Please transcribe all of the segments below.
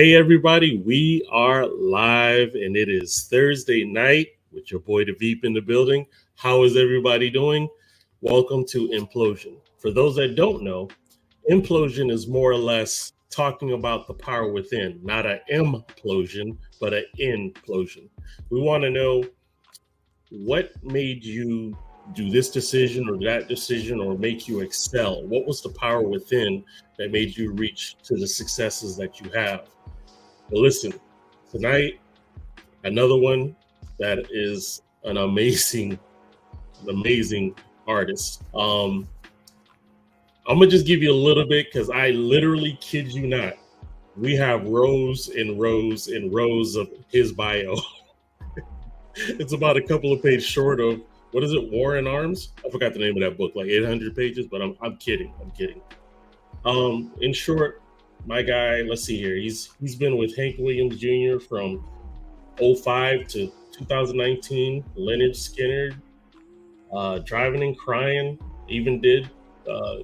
Hey everybody, we are live and it is Thursday night with your boy the Veep in the building. How is everybody doing? Welcome to Implosion. For those that don't know, Implosion is more or less talking about the power within, not an implosion, but an implosion. We want to know what made you do this decision or that decision or make you excel. What was the power within that made you reach to the successes that you have? Well, listen, tonight, another one that is an amazing artist. I'm gonna just give you a little bit because I literally kid you not. We have rows and rows and rows of his bio. It's about a couple of pages short of, what is it, War in Arms? I forgot the name of that book, like 800 pages, but I'm kidding. In short, my guy, let's see here. He's been with Hank Williams Jr. from 05 to 2019. Leonard Skinner, Driving and Crying, even did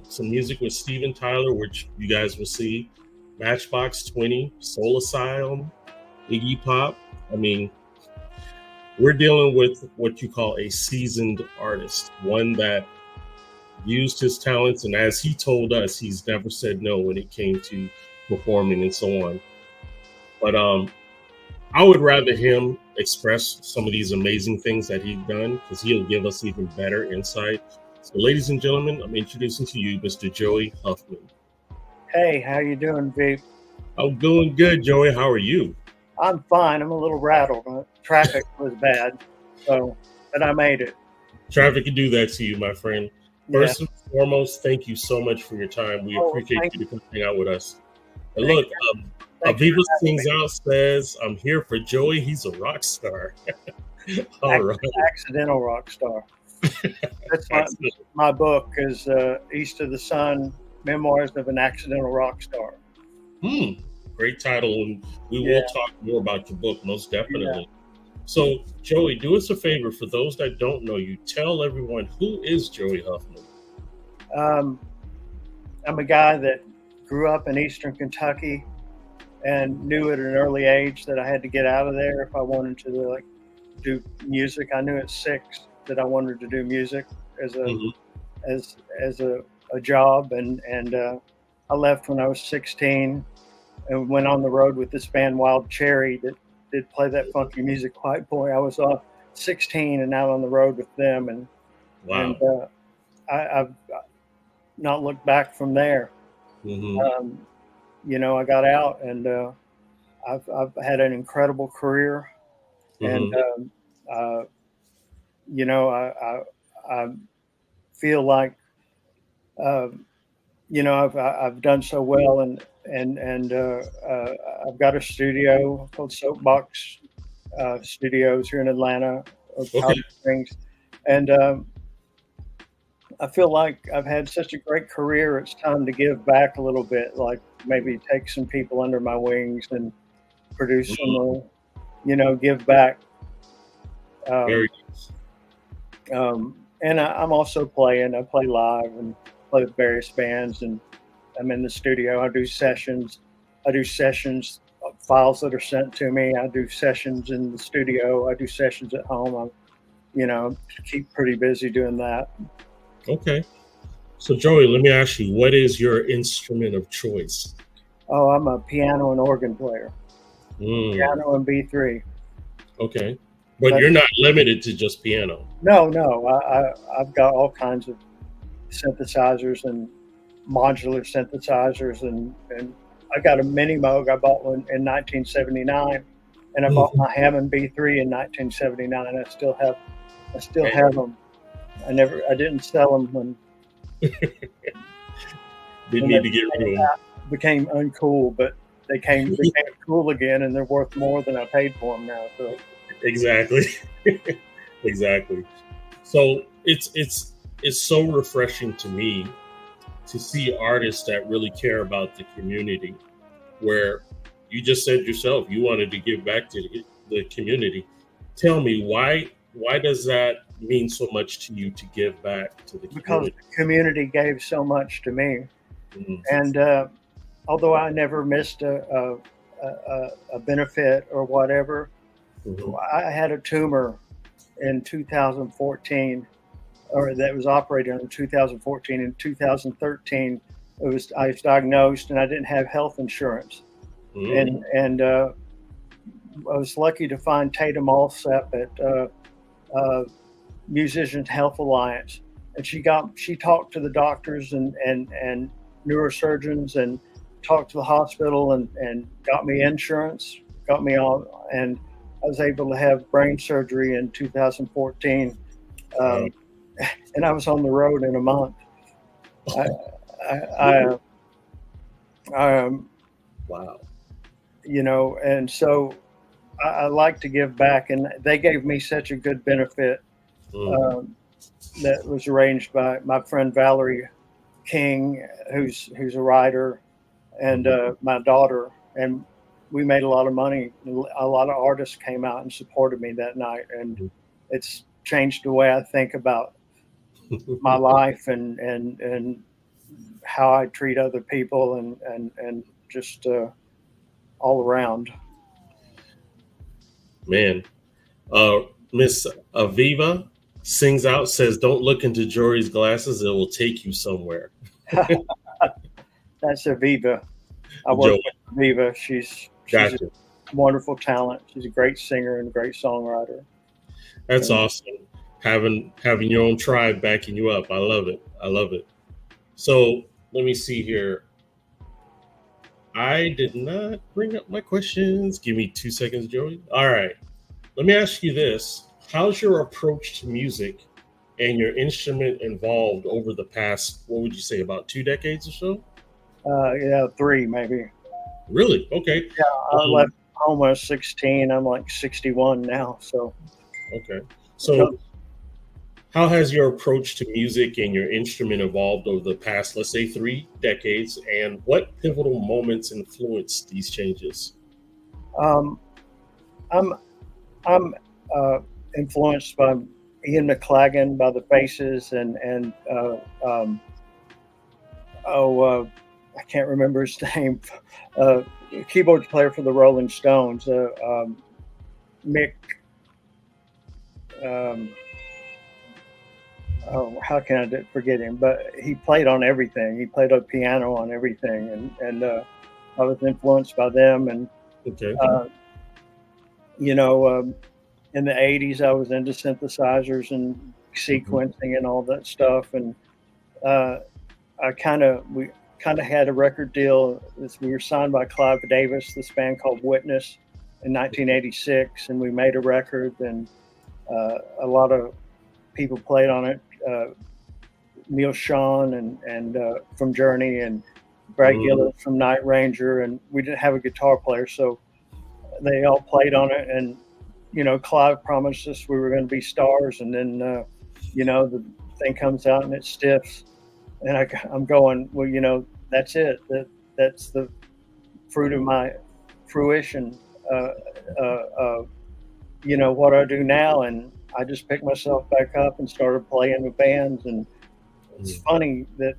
some music with Steven Tyler, which you guys will see. Matchbox 20, Soul Asylum, Iggy Pop. I mean, we're dealing with what you call a seasoned artist, one that used his talents, and as he told us, he's never said no when it came to performing and so on. But I would rather him express some of these amazing things that he's done, because he'll give us even better insight. So ladies and gentlemen, I'm introducing to you Mr. Joey Huffman. Hey, how you doing, Veep? I'm doing good, Joey. How are you? I'm fine. I'm a little rattled. Traffic was bad, but I made it. Traffic can do that to you, my friend. First and foremost, thank you so much for your time. We appreciate you to come out with us. And look, Aviva Sings Out says, I'm here for Joey. He's a rock star. All right. Accidental rock star. That's my book is East of the Sun, Memoirs of an Accidental Rock Star. Great title. And we will talk more about your book, most definitely. So, Joey, do us a favor. For those that don't know you, tell everyone, who is Joey Huffman? I'm a guy that grew up in Eastern Kentucky and knew at an early age that I had to get out of there if I wanted to do music. I knew at 6 that I wanted to do music as a job, and I left when I was 16 and went on the road with this band Wild Cherry that did play that funky music. White Boy. I was 16 and out on the road with them, and I've not looked back from there. I got out, and I've had an incredible career, and I feel like I've done so well, and I've got a studio called Soapbox Studios here in Atlanta, Colorado Springs, and I feel like I've had such a great career. It's time to give back a little bit, like maybe take some people under my wings and produce some, give back. Very nice. And I'm also playing. I play live and play with various bands, and I'm in the studio. I do sessions, files that are sent to me. I do sessions in the studio. I do sessions at home. I keep pretty busy doing that. Okay. So, Joey, let me ask you, what is your instrument of choice? Oh, I'm a piano and organ player. Piano and B3. Okay. But you're not limited to just piano. No. I've got all kinds of synthesizers and modular synthesizers, and I got a Mini Moog. I bought one in 1979, and I bought my Hammond B3 in 1979. I still have them. I didn't sell them when Didn't need to get rid of them. Became uncool, but they became cool again, and they're worth more than I paid for them now. So exactly. Exactly. So it's so refreshing to me to see artists that really care about the community, where you just said yourself you wanted to give back to the community. Tell me, why does that mean so much to you to give back to the community? Because the community gave so much to me. Mm-hmm. And although I never missed a benefit or whatever, mm-hmm. I had a tumor in 2014, or that was operated in 2014. In 2013, I was diagnosed, and I didn't have health insurance. Mm-hmm. And I was lucky to find Tatum Alsep at Musicians Health Alliance, and she talked to the doctors and neurosurgeons, and talked to the hospital, and got me insurance, got me on, and I was able to have brain surgery in 2014. And I was on the road in a month. Wow. You know, and so I like to give back, and they gave me such a good benefit that was arranged by my friend Valerie King, who's a writer, and my daughter, and we made a lot of money. A lot of artists came out and supported me that night, and it's changed the way I think about my life and how I treat other people, and just all around. Man, Miss Aviva sings out, says, "Don't look into Jory's glasses; it will take you somewhere." That's Aviva. I work with Aviva. She's a wonderful talent. She's a great singer and a great songwriter. That's awesome. Having your own tribe backing you up. I love it. I love it. So let me see here. I did not bring up my questions. Give me 2 seconds, Joey. All right. Let me ask you this. How's your approach to music and your instrument evolved over the past, what would you say, about 2 decades or so? Yeah, 3 maybe. Really? Okay. Yeah, I left home when I was 16. I'm like 61 now. So. Okay. So how has your approach to music and your instrument evolved over the past, let's say, 3 decades, and what pivotal moments influenced these changes? I'm influenced by Ian McLagan, by the Faces, and I can't remember his name. Keyboard player for the Rolling Stones, Mick. How can I forget him? But he played on everything. He played a piano on everything, and I was influenced by them. And you know, in the '80s, I was into synthesizers and sequencing and all that stuff. And we kind of had a record deal. We were signed by Clive Davis, this band called Witness, in 1986, and we made a record, and a lot of people played on it. Neil Schon and from Journey, and Brad Gillis from Night Ranger, and we didn't have a guitar player, so they all played on it. And you know, Clive promised us we were going to be stars, and then you know, the thing comes out and it stiffs, and I'm going, well, you know, that's it. That's the fruit of my fruition. You know, what I do now, and I just picked myself back up and started playing with bands. And it's funny that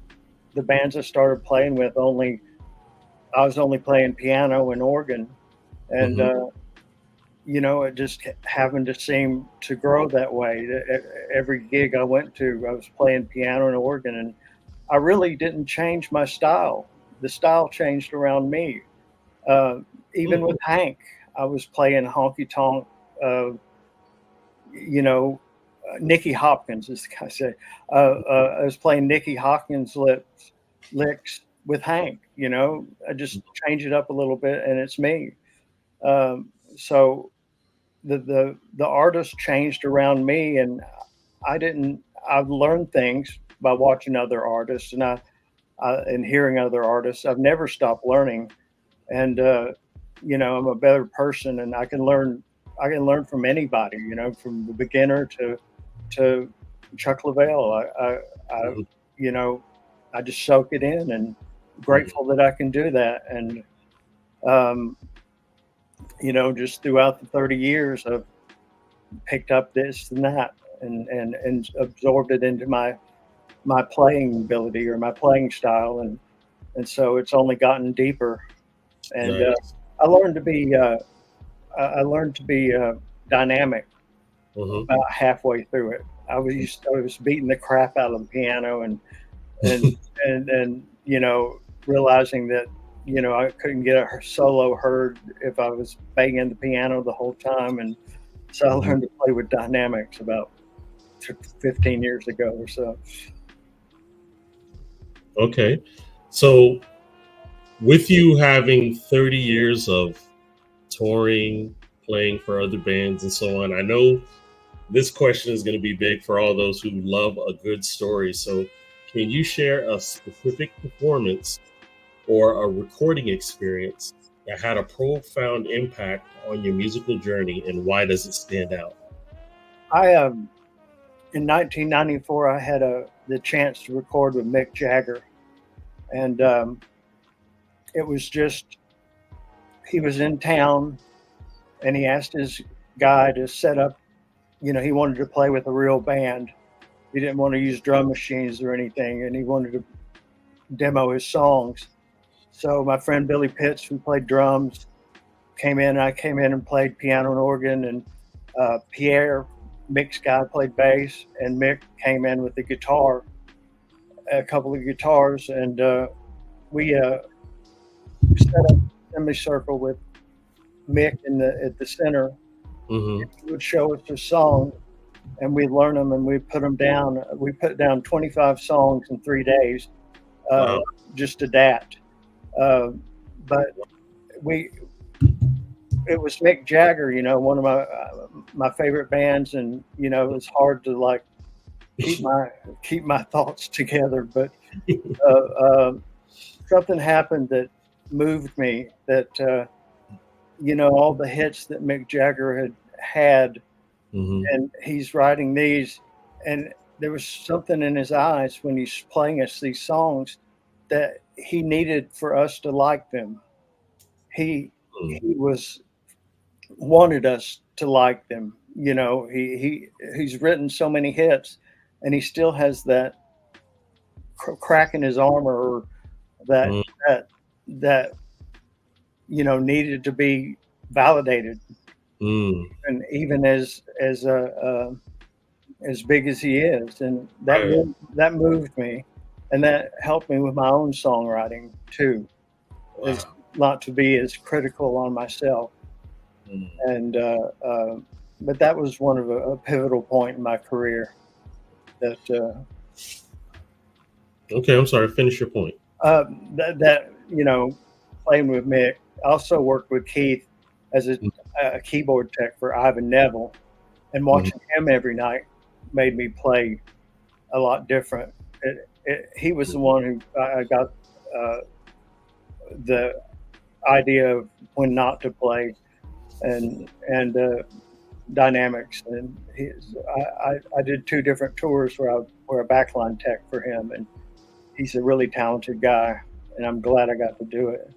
the bands I started playing with, I was only playing piano and organ, and you know, it just happened to seem to grow that way. Every gig I went to, I was playing piano and organ, and I really didn't change my style. The style changed around me. Even with Hank, I was playing honky tonk. You know, Nicky Hopkins, as I say. I was playing Nicky Hopkins' lips licks with Hank. I just change it up a little bit, and it's me. So the artist changed around me, and I've learned things by watching other artists, and hearing other artists. I've never stopped learning, and I'm a better person, and I can learn. I can learn from anybody, from the beginner to Chuck Leavell. I Mhm. I just soak it in, and grateful that I can do that. And um, just throughout the 30 years, I've picked up this and that, and absorbed it into my playing ability or my playing style, and so it's only gotten deeper. And Nice. I learned to be dynamic Mhm. about halfway through it. I was beating the crap out of the piano, and realizing that I couldn't get a solo heard if I was banging the piano the whole time, and so I Mhm. learned to play with dynamics about 15 years ago or so. Okay. So, with you having 30 years of touring, playing for other bands, and so on, I know this question is going to be big for all those who love a good story. So, can you share a specific performance or a recording experience that had a profound impact on your musical journey, and why does it stand out? I In 1994, I had the chance to record with Mick Jagger, and it was just he was in town, and he asked his guy to set up. He wanted to play with a real band. He didn't want to use drum machines or anything, and he wanted to demo his songs. So my friend Billy Pitts, who played drums, came in. I came in and played piano and organ, and Pierre, Mick's guy, played bass, and Mick came in with the guitar, a couple of guitars, and we set up a semicircle with Mick at the center. Hmm. He would show us his songs, and we'd learn them, and we'd put them down. We put down 25 songs in 3 days, uh, Wow. just to that. Uh, but we it was Mick Jagger, one of my favorite bands, and it's hard to like keep my thoughts together. But uh, uh, something happened that moved me. That all the hits that Mick Jagger had, Hmm. and he's writing these, and there was something in his eyes when he's playing us these songs that he needed for us to like them. He was wanted us to like them. He's written so many hits, and he still has that crack in his armor, or that that that needed to be validated. Mm. And even as big as he is, and Right. that moved me, and that helped me with my own songwriting too, is Wow. not to be as critical on myself. Mm. And but that was one of a pivotal point in my career. That Okay, I'm sorry. Finish your point. uh, that playing with Mick. I also worked with Keith as a keyboard tech for Ivan Neville, and Mhm. watching him every night made me play a lot different. He was the one who I got uh, the idea of when not to play, and dynamics. And I did 2 different tours where I were a backline tech for him, and he's a really talented guy, and I'm glad I got to do it.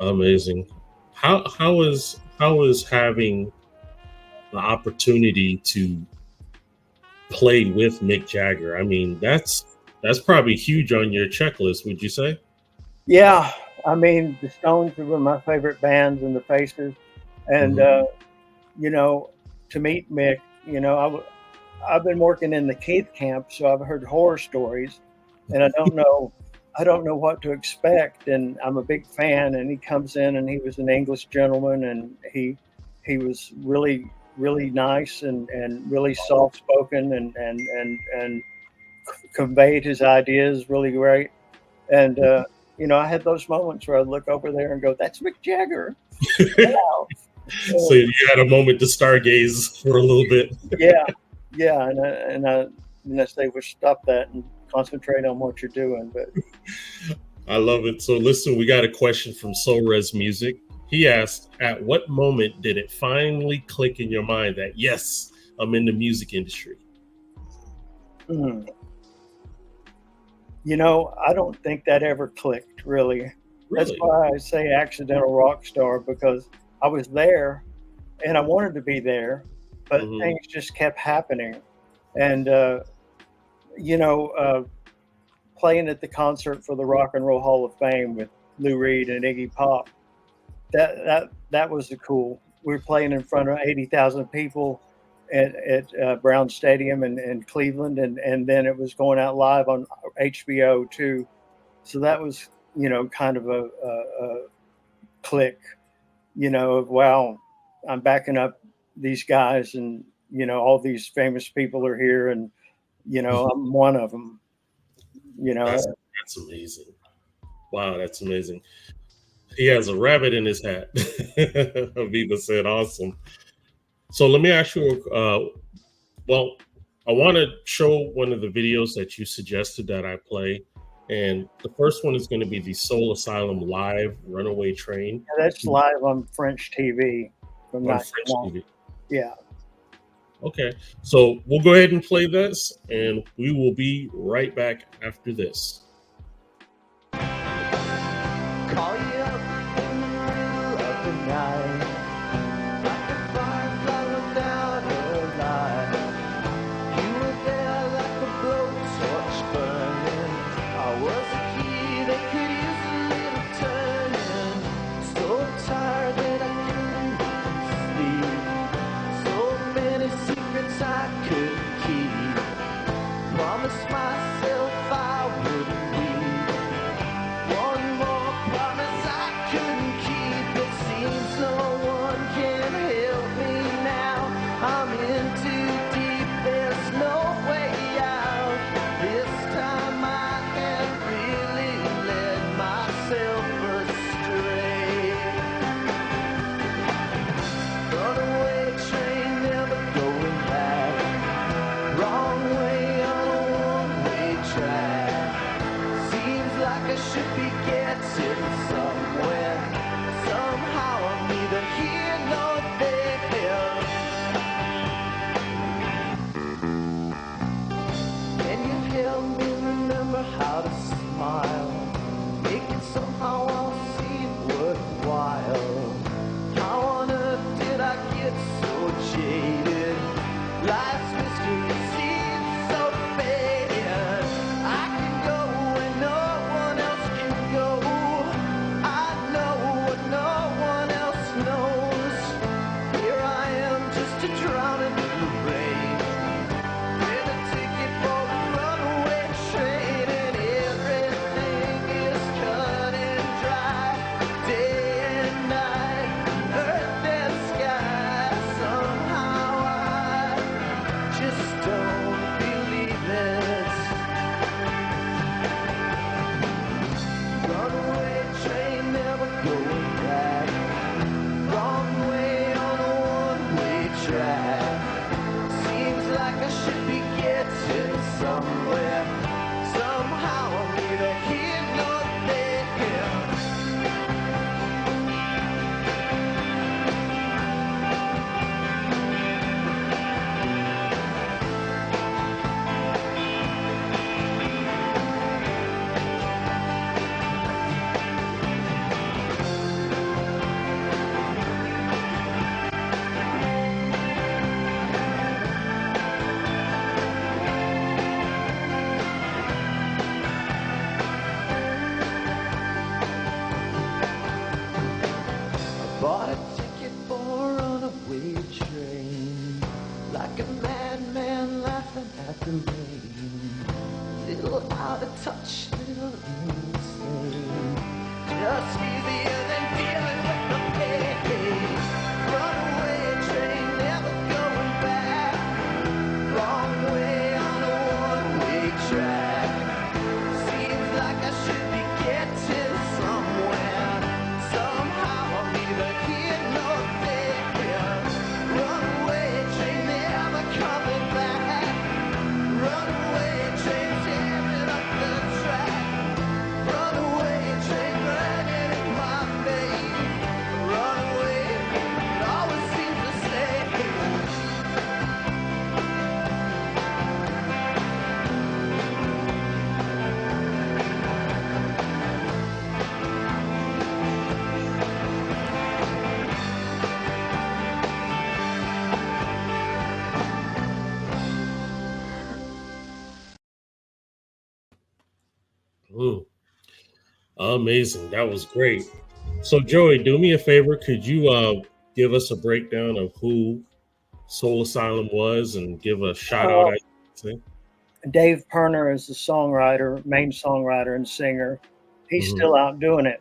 Amazing. How is having the opportunity to play with Mick Jagger? I mean, that's probably huge on your checklist, would you say? Yeah, I mean, the Stones were my favorite bands, and the Faces, and Hmm. you know, to meet Mick, I've been working in the Keith camp, so I've heard horror stories, and I don't know what to expect. And I'm a big fan. And he comes in, and he was an English gentleman, and he was really nice, and really soft spoken, and conveyed his ideas really great. And I had those moments where I'd look over there and go, "That's Mick Jagger." Wow. So you had a moment to stargaze for a little bit. Yeah, and I say, "Well, stop that and concentrate on what you're doing." But I love it. So listen, we got a question from Soul Res Music. He asked, "At what moment did it finally click in your mind that yes, I'm in the music industry?" I don't think that ever clicked, really. That's why I say accidental rock star, because I was there and I wanted to be there, but things just kept happening. And, playing at the concert for the Rock and Roll Hall of Fame with Lou Reed and Iggy Pop, that was the cool. We were playing in front of 80,000 people at Brown Stadium in Cleveland, and then it was going out live on HBO too. So that was, kind of a click, of wow, I'm backing up these guys, and all these famous people are here, and I'm one of them. That's amazing. Wow, that's amazing. He has a rabbit in his hat. Aviva said, "Awesome." So let me ask you. Well, I want to show one of the videos that you suggested that I play, and the first one is going to be the Soul Asylum live Runaway Train. Yeah, that's live on French TV. On French TV. Yeah. Okay, so we'll go ahead and play this, and we will be right back after this. Call you up in the middle of the night, like a firefly without a light. You were there like a blowtorch burning. I was a key that could use a little turning. So tired that I couldn't sleep. So many secrets I couldn't keep. Promised myself I wouldn't leave. One more promise I couldn't keep. It seems no one can help me now. I'm in too deep, there's no way out. This time I have really led myself astray. Runaway train, never going back. Wrong way on a one-way track. Seems like I should be getting somewhere. Somehow I'm neither here nor there. Can you help me remember how to smile? Make it somehow all seem worthwhile. How on earth did I get so jaded? Life's mystery seems so faded. I can go where no one else can go. I know what no one else knows. Here I am, just a drowning in the rain. With a ticket for the runaway train, and everything is cut and dry. Day and night, earth and sky. Somehow I just don't believe it. Runaway train, never going back. Wrong way on a one-way track. Seems like I should be getting somewhere. Somehow I'm neither here nor there. Bought a ticket for a runaway train, like a madman laughing at the rain. Little out of touch, little insane. Just easier than dealing with the pain. Runaway train, never going back. Wrong way on a one-way track. Seems like I should be Amazing. That was great. So, Joey, do me a favor. Could you give us a breakdown of who Soul Asylum was and give a shout out? I say. Dave Perner is the songwriter, main songwriter and singer. He's still out doing it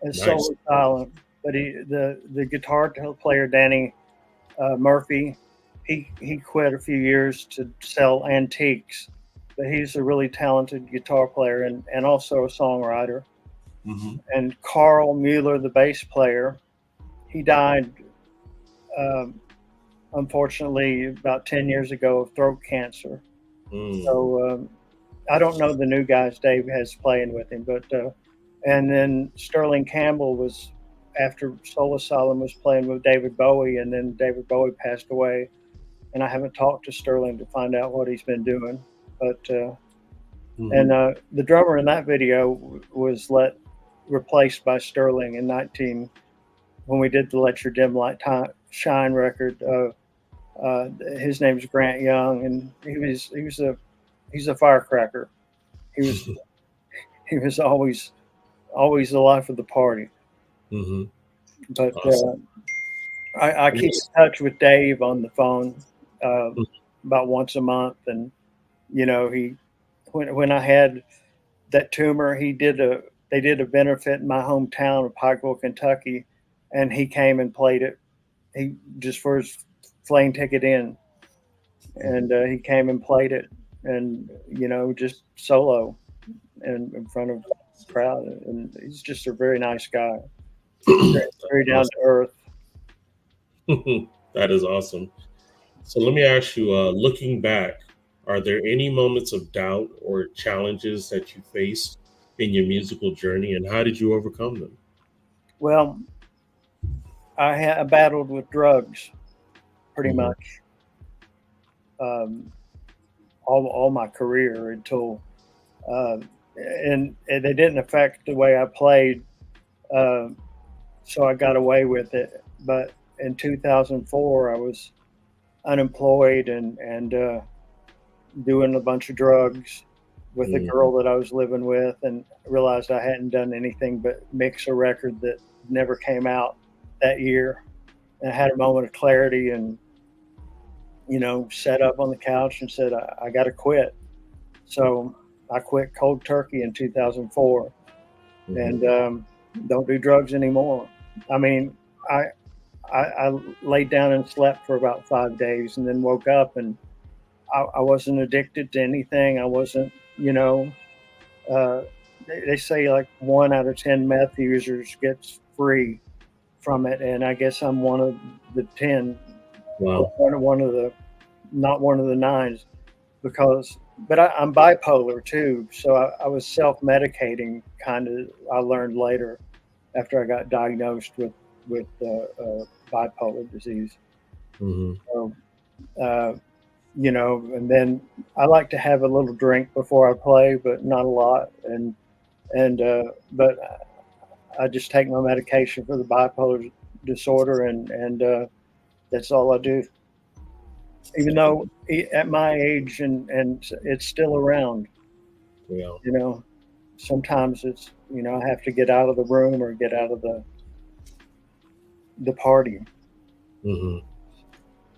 as Soul Asylum. But the guitar player, Danny Murphy, he quit a few years to sell antiques. But he's a really talented guitar player and also a songwriter. And Carl Mueller, the bass player, he died, unfortunately, about 10 years ago of throat cancer. So I don't know the new guys Dave has playing with him, but and then Sterling Campbell was, after Soul Asylum, was playing with David Bowie, and then David Bowie passed away, and I haven't talked to Sterling to find out what he's been doing. But and the drummer in that video was replaced by Sterling in when we did the Let Your Dim Light Shine record. His name's Grant Young, and he's a firecracker. He was always the life of the party. But awesome. I keep in touch with Dave on the phone about once a month, and when I had that tumor, they did a benefit in my hometown of Pikeville, Kentucky, and he came and played it. He just for his plane ticket in, and he came and played it, and just solo and in front of the crowd. And he's just a very nice guy, very down to earth. That is awesome. So let me ask you, looking back, are there any moments of doubt or challenges that you faced in your musical journey, and how did you overcome them? Well, I battled with drugs pretty much all my career until and they didn't affect the way I played, so I got away with it. But in 2004, I was unemployed and doing a bunch of drugs with a girl that I was living with, and realized I hadn't done anything but mix a record that never came out that year. And I had a moment of clarity and, sat up on the couch and said, I got to quit. So I quit cold turkey in 2004 and don't do drugs anymore. I mean, I laid down and slept for about 5 days and then woke up, and I wasn't addicted to anything. I wasn't, they say like 1 out of 10 meth users gets free from it, and I guess I'm one of the 10. Wow. Not one of the 9s, but I'm bipolar too. So I was self-medicating, kind of. I learned later after I got diagnosed with bipolar disease. So, and then I like to have a little drink before I play, but not a lot. But I just take my medication for the bipolar disorder, and that's all I do. Even though at my age and it's still around, sometimes it's, I have to get out of the room or get out of the party.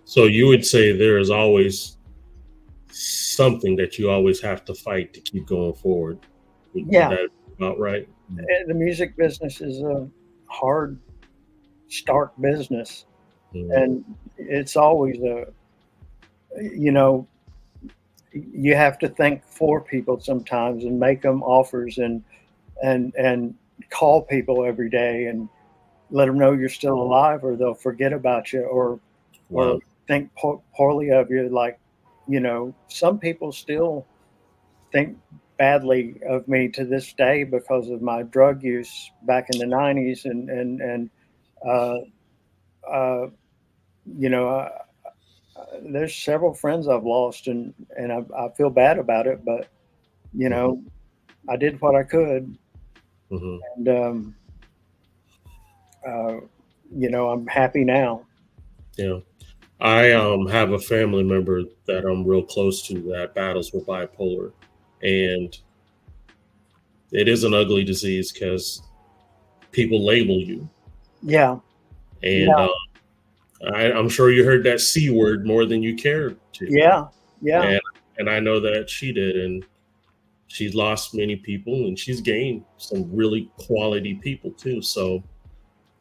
So you would say there is always something that you always have to fight to keep going forward. Yeah. Is that about right? The music business is a hard, stark business. And it's always you have to think for people sometimes and make them offers and call people every day and let them know you're still alive, or they'll forget about you or think poorly of you. Like, some people still think badly of me to this day because of my drug use back in the 90s. There's several friends I've lost, and I feel bad about it, but I did what I could, and I'm happy now. Yeah, I have a family member that I'm real close to that battles with bipolar, and it is an ugly disease because people label you. Yeah. And I'm sure you heard that C word more than you cared to. Yeah. Yeah. And I know that she did. And she's lost many people and she's gained some really quality people too. So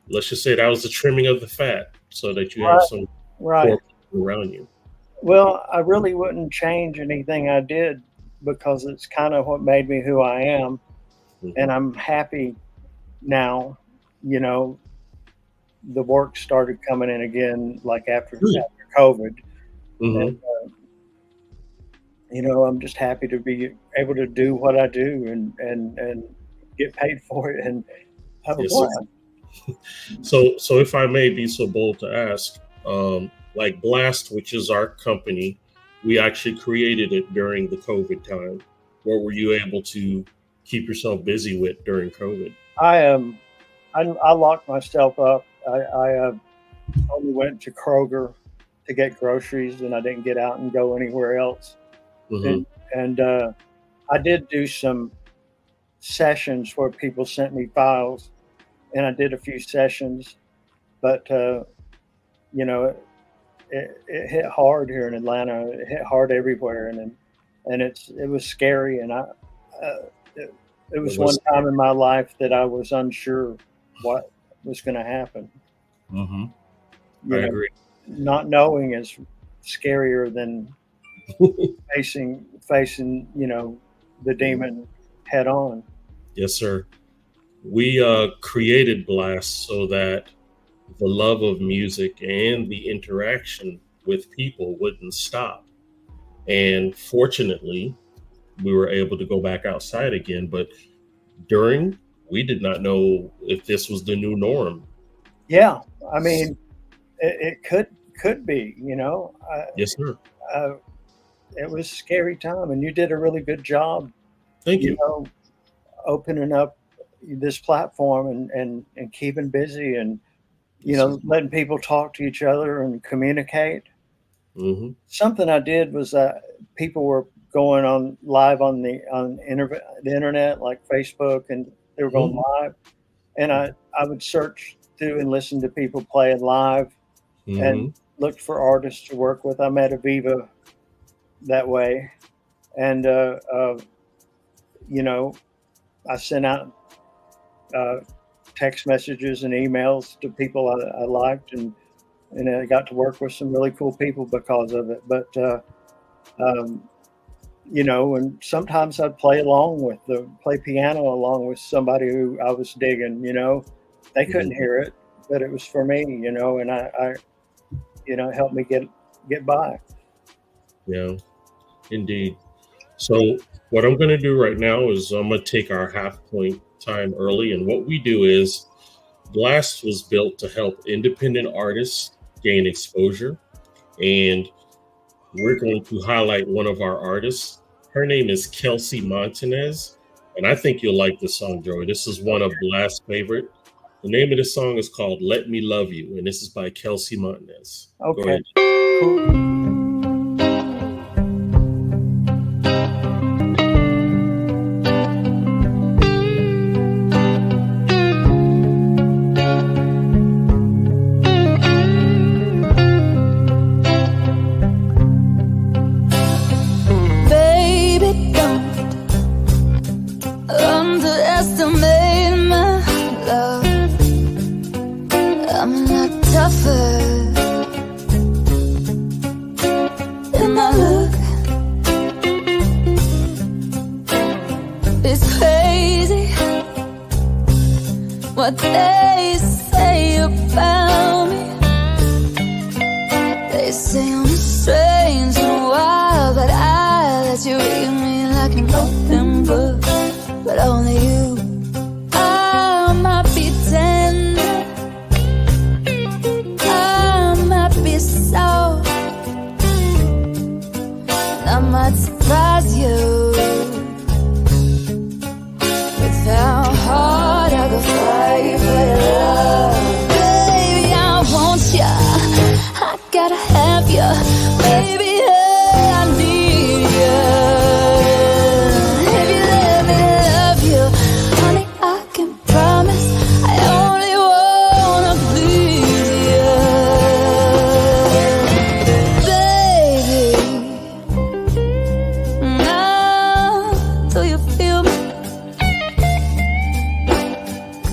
let's just say that was the trimming of the fat so that you have some core people around you. Well, I really wouldn't change anything I did because it's kind of what made me who I am. Mm-hmm. And I'm happy now, you know, the work started coming in again, like after COVID. Mm-hmm. And, you know, I'm just happy to be able to do what I do and get paid for it and have a blast. So if I may be so bold to ask, like Blast, which is our company, we actually created it during the COVID time. What were you able to keep yourself busy with during COVID? I locked myself up. I only went to Kroger to get groceries, and I didn't get out and go anywhere else. Mm-hmm. And I did do some sessions where people sent me files, and I did a few sessions, but you know, it hit hard here in Atlanta. It hit hard everywhere, and it was scary. And it was one time in my life that I was unsure what was going to happen. Mm-hmm. I agree. Not knowing is scarier than facing, you know, the demon head on. Yes, sir. We created Blast so that the love of music and the interaction with people wouldn't stop. And fortunately, we were able to go back outside again. But we did not know if this was the new norm. Yeah, I mean, it could be, you know. Yes, sir. It was a scary time, and you did a really good job. Thank you. You know, opening up this platform and keeping busy and, you know, letting people talk to each other and communicate. Mm-hmm. Something I did was that people were going on live on the internet, like Facebook, and they were going live. And I would search through and listen to people playing live and looked for artists to work with. I met Aviva that way. And, you know, I sent out text messages and emails to people I liked, and I got to work with some really cool people because of it. But you know, and sometimes I'd play piano along with somebody who I was digging. You know, they couldn't hear it, but it was for me. You know, and I you know, helped me get by. Yeah, indeed. So what I'm going to do right now is I'm going to take our half point time early. And what we do is Blast was built to help independent artists gain exposure. And we're going to highlight one of our artists. Her name is Kelsey Montanez. And I think you'll like this song, Joey. This is one of Blast's favorite. The name of the song is called Let Me Love You. And this is by Kelsey Montanez. Okay. Go ahead. Cool. What they say about me, they say I'm strange and wild, but I let you read me like an open book. But only you, I might be tender, I might be soft, and I might surprise you with how hard I go fight for your love. Baby, I want ya, I gotta have ya. Baby, I need ya. If you let me love you,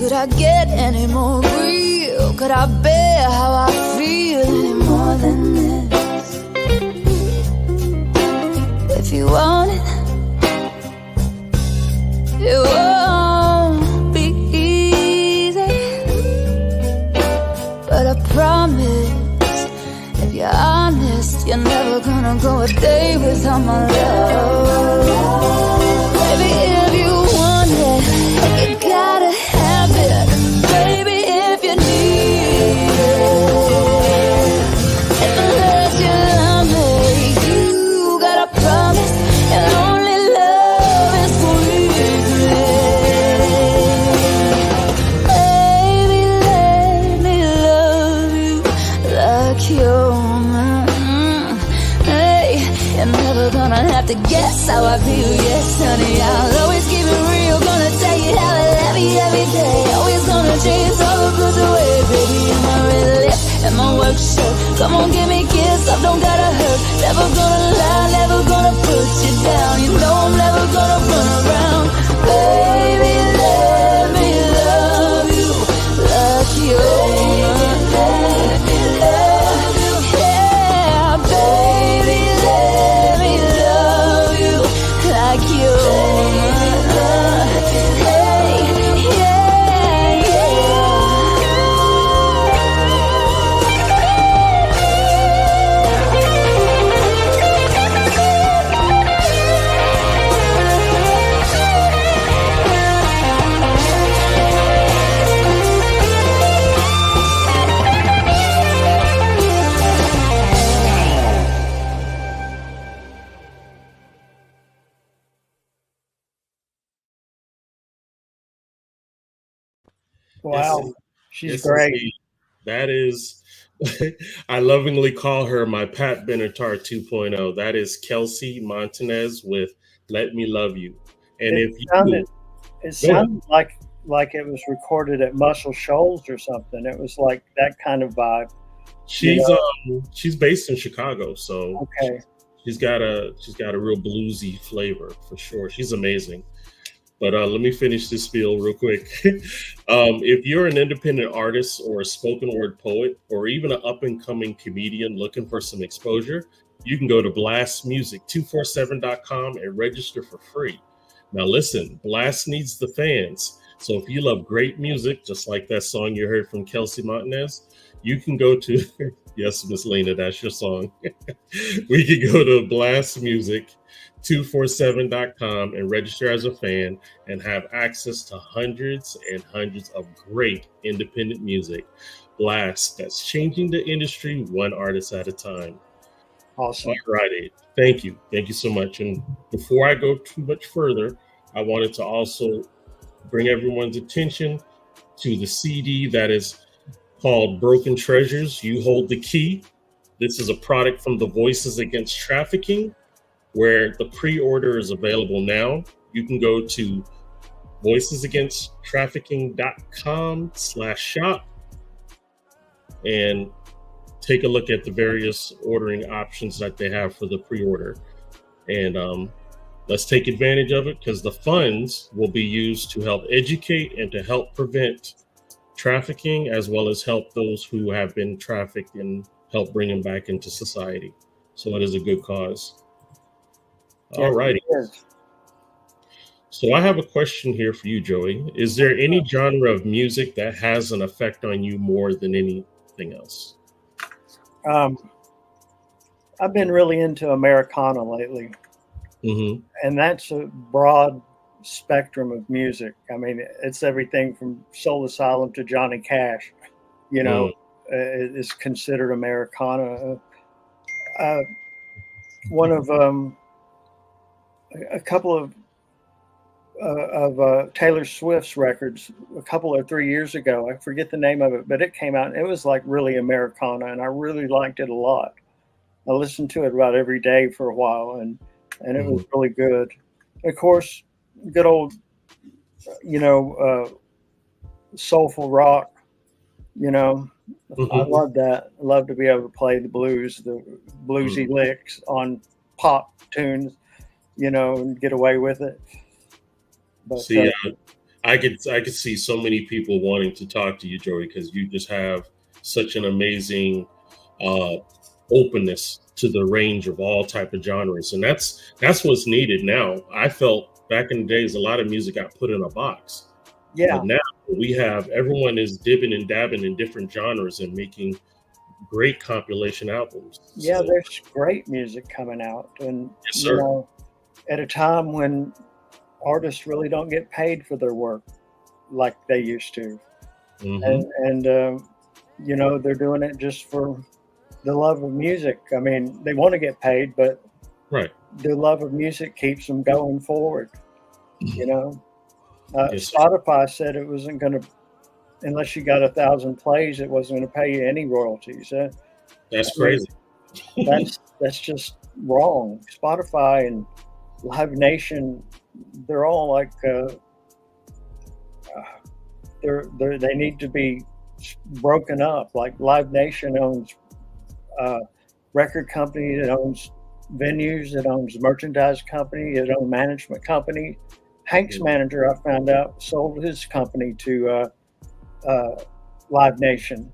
Could I get any more real? Could I bear how I feel any more than this? If you want it, it won't be easy, but I promise, if you're honest, you're never gonna go a day without my love. Baby, if you want it, you gotta have it. Baby, if you need it, if I let you love me, you gotta promise you'll only love is sweet. Baby, let me love you like you're mine. Hey, you're never gonna have to guess how I feel. Yes, honey, I'll always keep it real. Gonna tell you how I love you every day. Always gonna chase all the blues away. Baby, you're my red lip and my work shirt. Come on, give me a kiss, I don't gotta hurt. Never gonna lie, never gonna put you down. You know I'm never gonna run around. Baby, let me love you like you're mine. Yeah, baby, let me love you like you're mine. Hey, yeah, yeah. Wow, Yes, she's yes, great. indeed. That is, I lovingly call her my Pat Benatar 2.0. That is Kelsey Montanez with "Let Me Love You." And It if you sounded, it go ahead. sounded like it was recorded at Muscle Shoals or something. It was like that kind of vibe. She's she's based in Chicago, so Okay. she's got a real bluesy flavor for sure. She's amazing. But let me finish this spiel real quick. If you're an independent artist or a spoken word poet or even an up and coming comedian looking for some exposure, you can go to blastmusic247.com and register for free. Now, listen, Blast needs the fans. So if you love great music, just like that song you heard from Kelsey Montanez, you can go to, yes, Miss Lena, that's your song. We can go to blastmusic247.com and register as a fan and have access to hundreds and hundreds of great independent music. Blast, that's changing the industry one artist at a time. Awesome. All righty. Thank you. Thank you so much. And before I go too much further, I wanted to also bring everyone's attention to the CD that is called Broken Treasures. You Hold the Key. This is a product from the Voices Against Trafficking, where the pre-order is available now. You can go to voicesagainsttrafficking.com/shop and take a look at the various ordering options that they have for the pre-order. And let's take advantage of it, because the funds will be used to help educate and to help prevent trafficking, as well as help those who have been trafficked and help bring them back into society. So it is a good cause. All righty. So I have a question here for you, Joey. Is there any genre of music that has an effect on you more than anything else? I've been really into Americana lately, and that's a broad spectrum of music. I mean, it's everything from Soul Asylum to Johnny Cash. You know, is considered Americana. One of a couple of Taylor Swift's records a couple or 3 years ago. I forget the name of it, but it came out and it was like really Americana, and I really liked it a lot. I listened to it about every day for a while, and it was really good. Of course, good old, soulful rock. I love that. I love to be able to play the bluesy licks on pop tunes, and get away with it. But, see, I could see so many people wanting to talk to you, Joey, because you just have such an amazing uh, openness to the range of all type of genres, and that's what's needed now. I felt back in the days a lot of music got put in a box, Yeah, but now we have everyone is dipping and dabbing in different genres and making great compilation albums. yeah, So, there's great music coming out, and yes, you sir. know, at a time when artists really don't get paid for their work like they used to, Hmm. and you know, they're doing it just for the love of music. I mean, they want to get paid, but Right. the love of music keeps them going forward. You know, Yes, sir. Spotify said it wasn't going to, unless you got 1,000 plays, it wasn't going to pay you any royalties. I That's mean, crazy. that's just wrong. Spotify and Live Nation, they're all like they need to be broken up. Like Live Nation owns record company, it owns venues, it owns merchandise company, it owns management company. Hank's manager, I found out, sold his company to Live Nation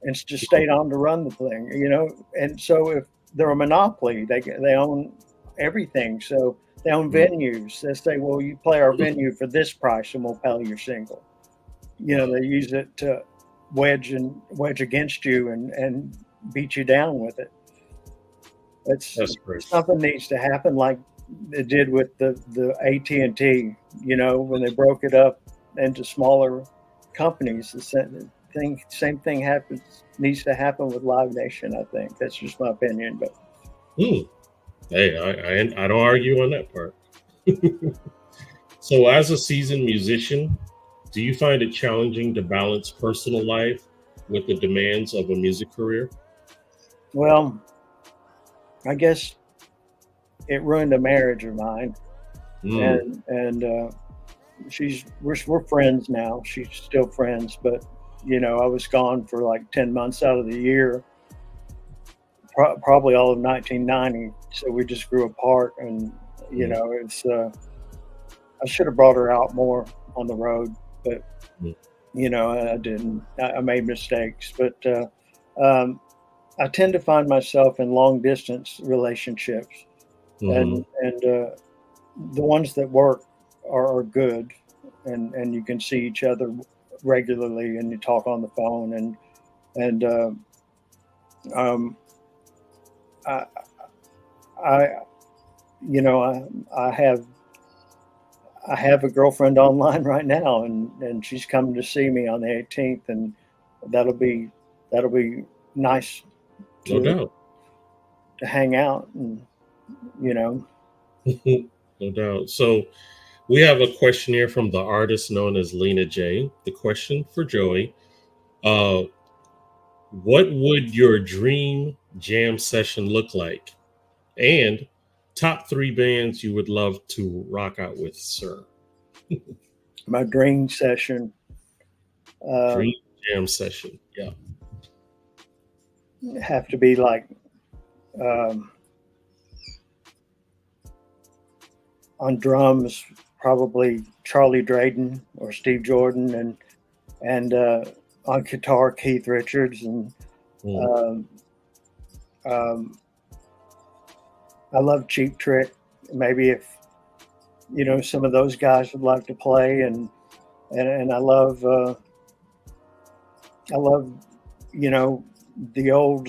and just stayed on to run the thing, you know. And so if they're a monopoly, they own everything. So they own venues. They say, well, you play our venue for this price, and we'll pay your single. You know, they use it to wedge against you and beat you down with it. It's That's crazy. something needs to happen, like it did with the AT&T. You know, when they broke it up into smaller companies, the same thing needs to happen with Live Nation. I think that's just my opinion, but Hmm. Hey, I don't argue on that part. So, as a seasoned musician, do you find it challenging to balance personal life with the demands of a music career? well, I guess it ruined a marriage of mine, Mm, and we're friends now. She's still friends, but you know, I was gone for like 10 months out of the year, probably all of 1990. So we just grew apart, and you mm, know, it's I should have brought her out more on the road, but mm, you know, I didn't. I made mistakes, but um, I tend to find myself in long distance relationships, mhm. and the ones that work are good, and you can see each other regularly, and you talk on the phone, and um, I, I you know I have a girlfriend online right now, and she's coming to see me on the 18th, and that'll be that'll be nice No to doubt. hang out, and you know. No doubt. So, we have a question here from the artist known as Lena J. The question for Joey: uh, what would your dream jam session look like? And top three bands you would love to rock out with, sir. My dream session Dream um, jam session. Yeah. have to be like um, on drums, probably Charlie Drayton or Steve Jordan, and on guitar Keith Richards, and Mm, um, um, I love Cheap Trick. Maybe if you know some of those guys would like to play, and I love you know the old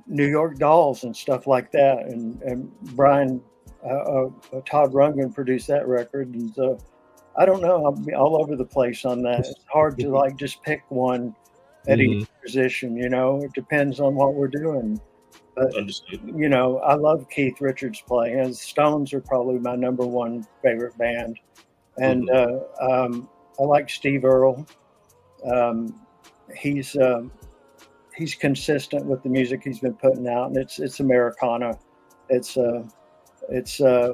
New York Dolls and stuff like that, and Brian Todd Rundgren produced that record, and so I don't know. I'll be all over the place on that. It's hard to like just pick one at each mhm. position. You know, it depends on what we're doing. But Understood. you know, I love Keith Richards playing. And Stones are probably my number one favorite band, and Mhm. I like Steve Earle. Um, he's he's consistent with the music he's been putting out, and it's Americana. It's uh, it's uh,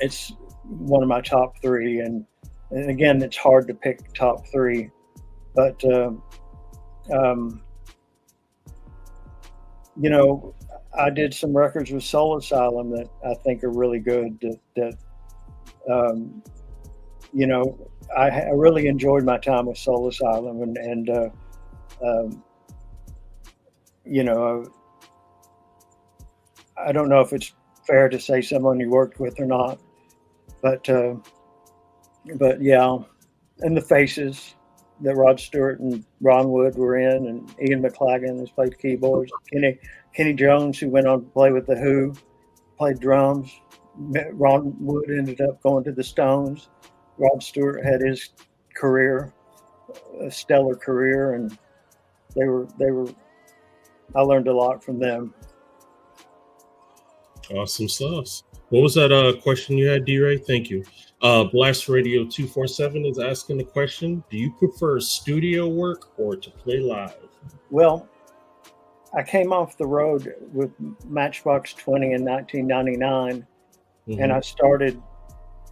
it's one of my top three, and again, it's hard to pick top three, but um, you know, I did some records with Soul Asylum that I think are really good. That you know, I really enjoyed my time with Soul Asylum, and you know, I don't know if it's fair to say someone you worked with or not, but yeah, and the Faces that Rod Stewart and Ron Wood were in, and Ian McLagan has played keyboards. Kenny Jones, who went on to play with the Who, played drums. Ron Wood ended up going to the Stones. Rod Stewart had his career, a stellar career, and they were. I learned a lot from them. Awesome sauce. What was that question you had, D-Ray? Thank you. Blast Radio 247 is asking the question: do you prefer studio work or to play live? Well, I came off the road with Matchbox 20 in 1999, and I started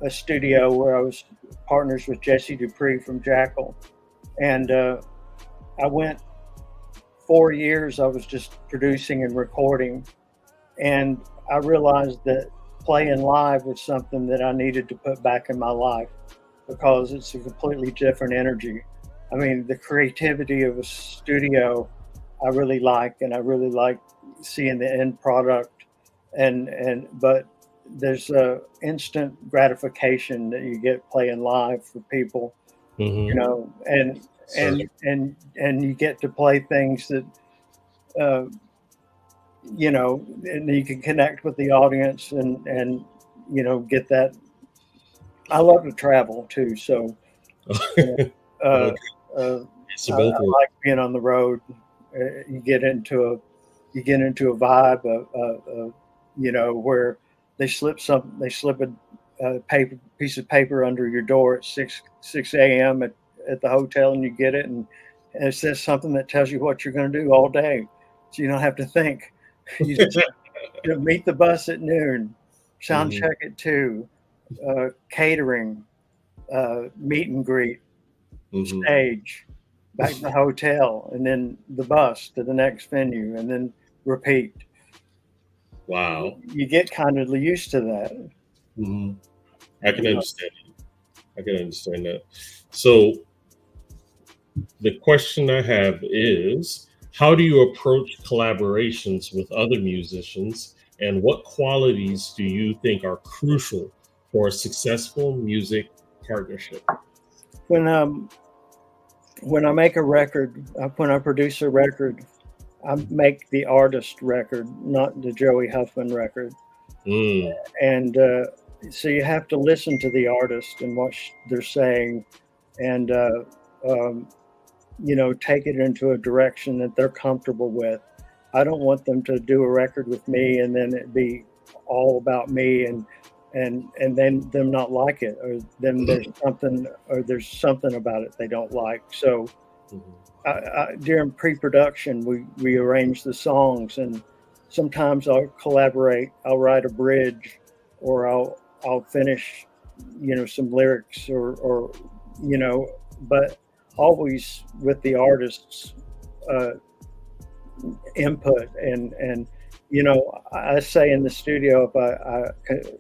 a studio where I was partners with Jesse Dupree from Jackal. And I went 4 years, I was just producing and recording. And I realized that playing live was something that I needed to put back in my life because it's a completely different energy. I mean, the creativity of a studio I really like, and I really like seeing the end product. But there's a instant gratification that you get playing live for people, you know, and you get to play things that you know, and you can connect with the audience and you know, get that. I love to travel too, so you know, I like being on the road. You get into a vibe of you know, where they slip a piece of paper under your door at 6 a.m. at the hotel, and you get it, and it says something that tells you what you're going to do all day, so you don't have to think. You just meet the bus at noon, sound check at 2, catering, meet and greet, stage, back to the hotel, and then the bus to the next venue, and then repeat. Wow. You get kind of used to that. I can understand it. I can understand that. So the question I have is, how do you approach collaborations with other musicians, and what qualities do you think are crucial for a successful music partnership? When I make a record, when I produce a record, I make the artist record, not the Joey Huffman record. And so you have to listen to the artist and what they're saying, and you know, take it into a direction that they're comfortable with. I don't want them to do a record with me and then it be all about me and then them not like it, or then there's something about it they don't like. So during pre-production, we arrange the songs, and sometimes I'll collaborate. I'll write a bridge, or I'll finish, you know, some lyrics, or you know, but always with the artist's input. And you know, I say in the studio, if I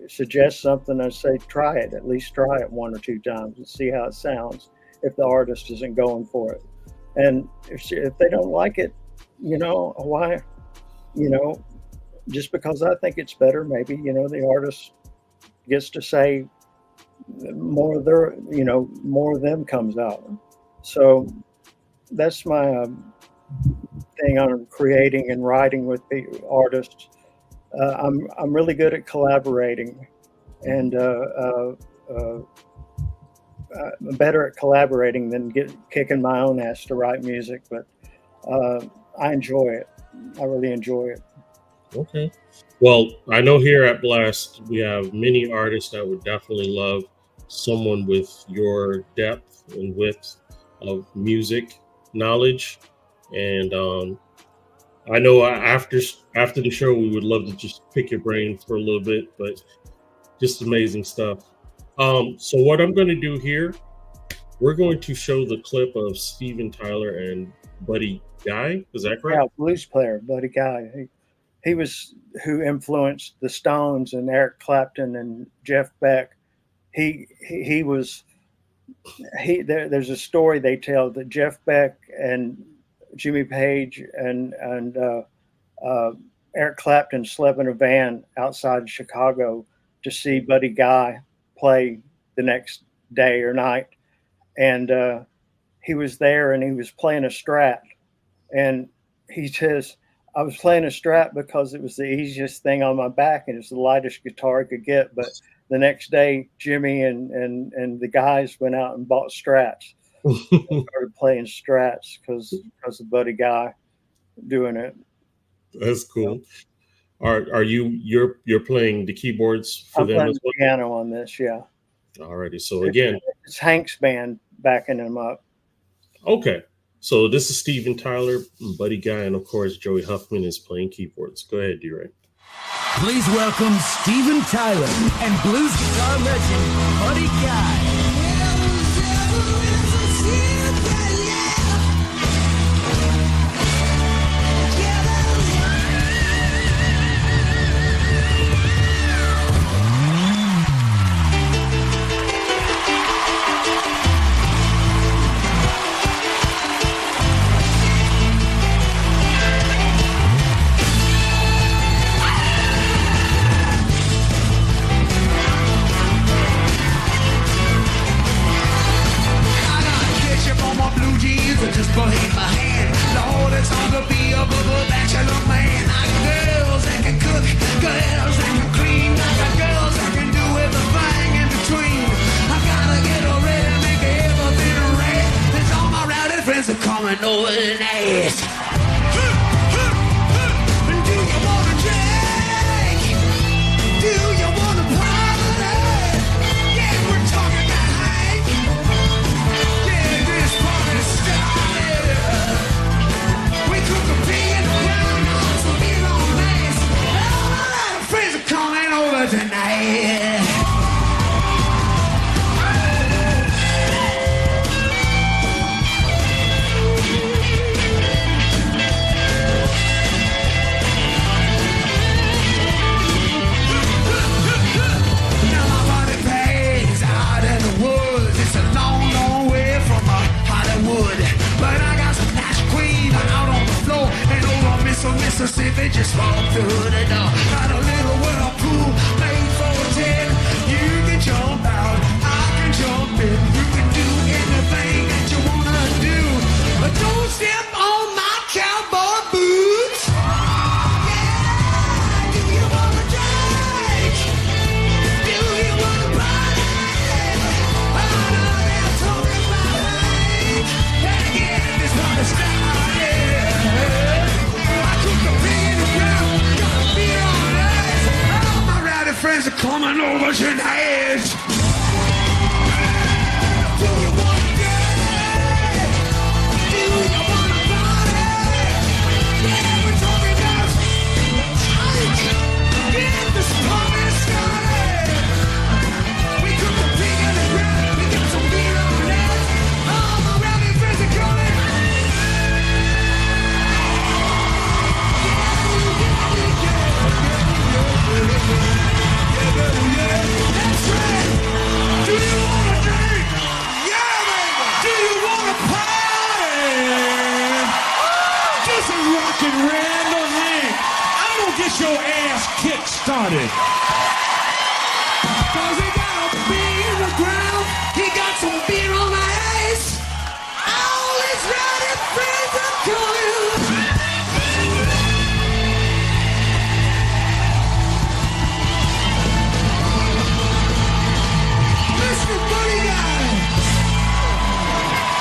suggest something, I say try it, at least try it 1 or 2 times and see how it sounds if the artist isn't going for it. And if they don't like it, you know, why, you know, just because I think it's better, maybe, you know, the artist gets to say more of their, you know, more of them comes out. So that's my thing on creating and writing with the artists. I'm really good at collaborating, and I'm better at collaborating than kicking my own ass to write music. But I enjoy it. I really enjoy it. Okay. Well, I know here at Blast we have many artists that would definitely love someone with your depth and width of music knowledge, and I know after the show we would love to just pick your brain for a little bit, but just amazing stuff. So what I'm going to do here, we're going to show the clip of Steven Tyler and Buddy Guy. Is that correct? Yeah, blues player Buddy Guy. He was who influenced the Stones and Eric Clapton and Jeff Beck. He was there's a story they tell that Jeff Beck and Jimmy Page and Eric Clapton slept in a van outside Chicago to see Buddy Guy play the next day or night, and he was there and he was playing a Strat, and he says, I was playing a Strat because it was the easiest thing on my back and it's the lightest guitar I could get. But the next day, Jimmy and the guys went out and bought Strats. Started playing Strats because of Buddy Guy doing it. That's cool. Are you're playing the keyboards for I'm them playing as well? the piano on this, yeah. Alrighty. So again, it's Hank's band backing him up. Okay. So this is Steven Tyler, Buddy Guy, and of course Joey Huffman is playing keyboards. Go ahead, D-Ray. Please welcome Steven Tyler and blues guitar legend Buddy Guy. Just behind my hand, Lord, it's hard to be a bachelor man. I got girls that can cook, girls that can clean, I got girls that can do everything in between. I gotta get ready to make everything right. There's all my rowdy friends are coming over tonight. Do you wanna drink? Do you wanna party? Yeah, we're talking about Hank. Yeah, this party's started. We cook a pig in the ground, some beer on ice. All my friends are coming over tonight. Now my body pays out in the woods. It's a long, long way from Hollywood. But I got some Nash Queen out on the floor. And over Mississippi, just walk through the door. Got a little whirlpool made for 10. You can jump out, I can jump in. You can do anything that you wanna do. But don't step on my cowboy boots. Yeah, do you wanna drink? Do you wanna party? Oh, no, they're talking about Hank. And again, this party started. I cook a pig in the ground, got a beer on ice. All my rowdy friends are coming over tonight. Do you wanna drink? Do you wanna party? Yeah, we're talking about Hank. Get this party started. We cook a pig in the ground, we got some beer on ice. All my rowdy friends are coming. That's right. Do you wanna drink? Yeah, baby. Do you wanna party? This is rockin' Randall Hank. I'm gonna get your ass kick started. Cause he got a beer in the ground. He got some beer on the ice. All his rowdy friends are coming. Mr. Buddy Guy!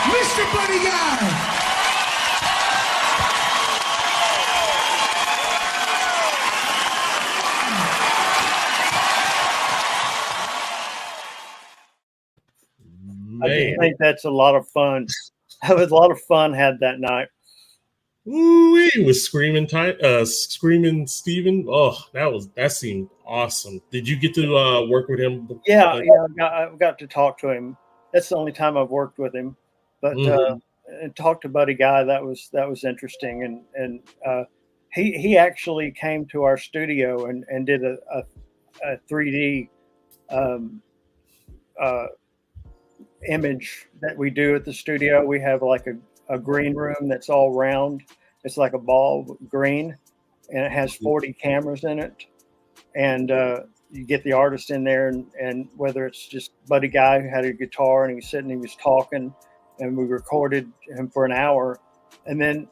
Mr. Buddy Guy! I Man. just think that's a lot of fun. That was a lot of fun had that night. Ooh, was screaming Steven. Oh, that seemed awesome. Did you get to work with him? Yeah, I got to talk to him. That's the only time I've worked with him. But and talk to Buddy Guy, that was interesting. And he actually came to our studio and did a 3D image that we do at the studio. We have like a green room that's all round. It's like a ball green, and it has 40 cameras in it. And you get the artist in there, and whether it's just Buddy Guy who had a guitar and he was talking, and we recorded him for an hour. And then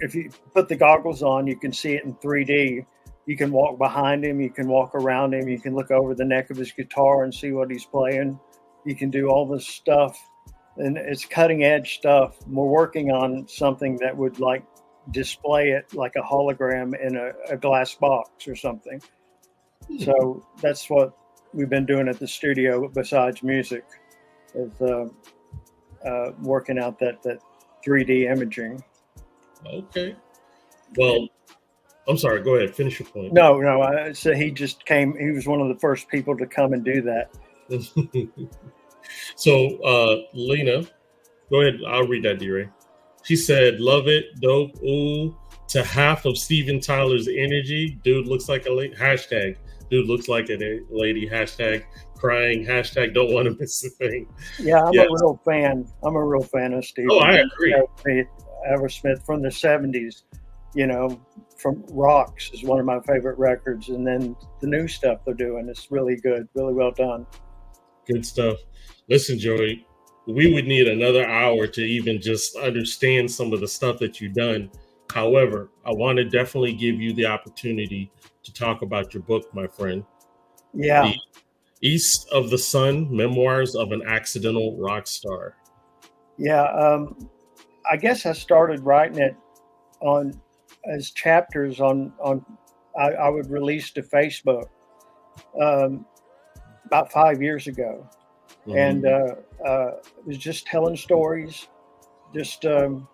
if you put the goggles on, you can see it in 3D. You can walk behind him, you can walk around him, you can look over the neck of his guitar and see what he's playing. You can do all this stuff, and it's cutting edge stuff. We're working on something that would like display it like a hologram in a glass box or something. So that's what we've been doing at the studio besides music, is working out that 3D imaging. Okay. Well, I'm sorry. Go ahead. Finish your point. No. So he just came. He was one of the first people to come and do that. So, Lena, go ahead. I'll read that, D-Ray. She said, love it, dope, ooh, to half of Steven Tyler's energy. Dude looks like a lady. Hashtag, dude looks like a lady. Hashtag, crying. Hashtag, don't want to miss a thing. Yeah, I'm a real fan. I'm a real fan of Steven. Oh, I agree. Eversmith from the 70s, from Rocks is one of my favorite records. And then the new stuff they're doing is really good, really well done. Good stuff. Listen, Joey, we would need another hour to even just understand some of the stuff that you've done. However, I want to definitely give you the opportunity to talk about your book, my friend. Yeah. The East of the Sun, Memoirs of an Accidental Rock Star. Yeah. I guess I started writing it as chapters on I would release to Facebook about 5 years ago. And it was just telling stories, just that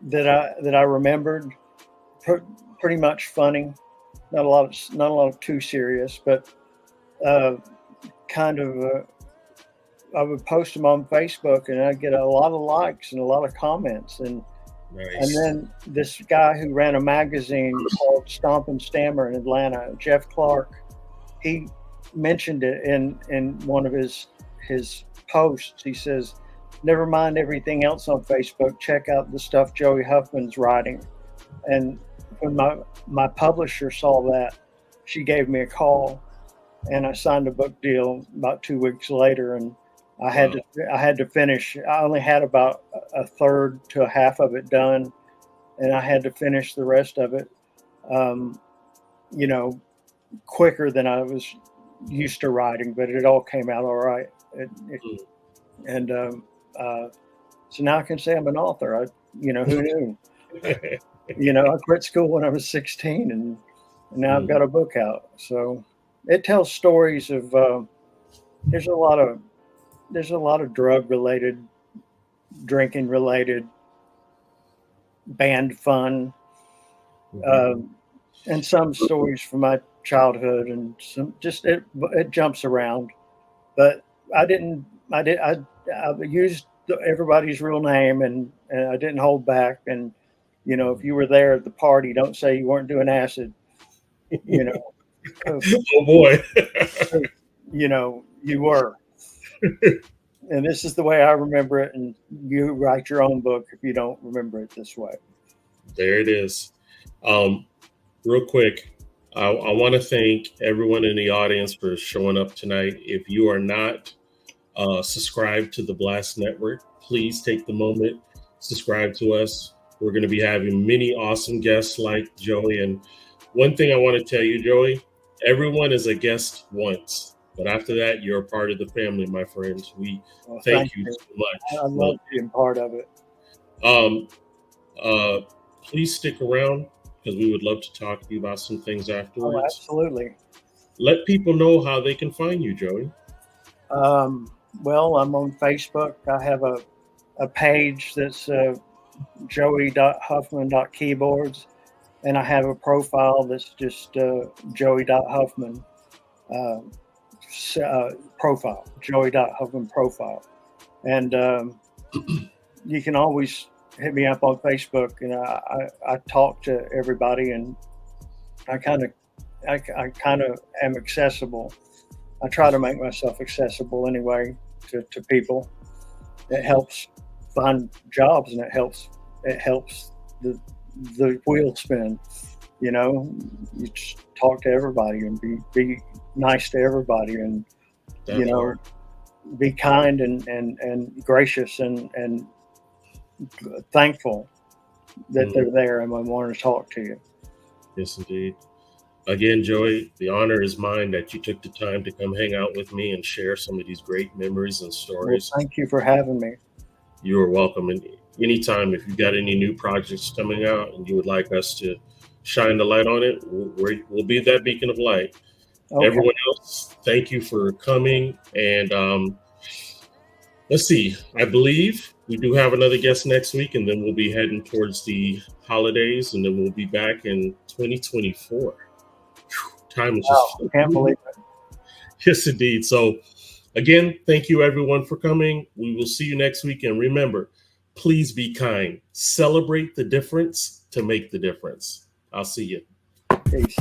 I remembered, pretty much funny, not a lot of too serious, but kind of. I would post them on Facebook, and I'd get a lot of likes and a lot of comments, and then this guy who ran a magazine called Stomp and Stammer in Atlanta, Jeff Clark, he mentioned it in one of his posts. He says, never mind everything else on Facebook, check out the stuff Joey Huffman's writing. And when my publisher saw that, she gave me a call, and I signed a book deal about 2 weeks later, and I had to finish. I only had about a third to a half of it done, and I had to finish the rest of it quicker than I was used to writing, but it all came out all right. So now I can say I'm an author. Who knew? I quit school when I was 16, and now I've got a book out. So it tells stories of there's a lot of drug related, drinking related, band fun, and some stories from my childhood, and some just it jumps around. But I used everybody's real name, and I didn't hold back. And if you were there at the party, don't say you weren't doing acid. Oh boy. You were. And this is the way I remember it, and you write your own book if you don't remember it this way. There it is. Real quick, I want to thank everyone in the audience for showing up tonight. If you are not subscribed to the Blast Network, please take the moment, subscribe to us. We're going to be having many awesome guests like Joey. And one thing I want to tell you, Joey, everyone is a guest once. But after that, you're a part of the family, my friends. We thank you so much. I love being part of it. Please stick around, because we would love to talk to you about some things afterwards. Oh, absolutely. Let people know how they can find you, Joey. Well, I'm on Facebook. I have a page that's joey.huffman.keyboards, and I have a profile that's just joey.huffman. Profile, Joey.Huffman profile. And you can always hit me up on Facebook, and I talk to everybody, and I kind of am accessible. I try to make myself accessible anyway to people. It helps find jobs, and it helps the wheel spin. You know, you just talk to everybody and be nice to everybody, and you know, be kind and gracious and thankful that they're there and want to talk to you. Yes, indeed. Again, Joey, the honor is mine that you took the time to come hang out with me and share some of these great memories and stories. Well, thank you for having me. You are welcome. And anytime, if you've got any new projects coming out and you would like us to shine the light on it, we'll be that beacon of light. Okay. Everyone else, thank you for coming. And let's see, I believe we do have another guest next week, and then we'll be heading towards the holidays, and then we'll be back in 2024. Time is just I can't believe it. Yes, indeed. So again, thank you everyone for coming. We will see you next week. And remember, please be kind. Celebrate the difference to make the difference. I'll see you. Peace.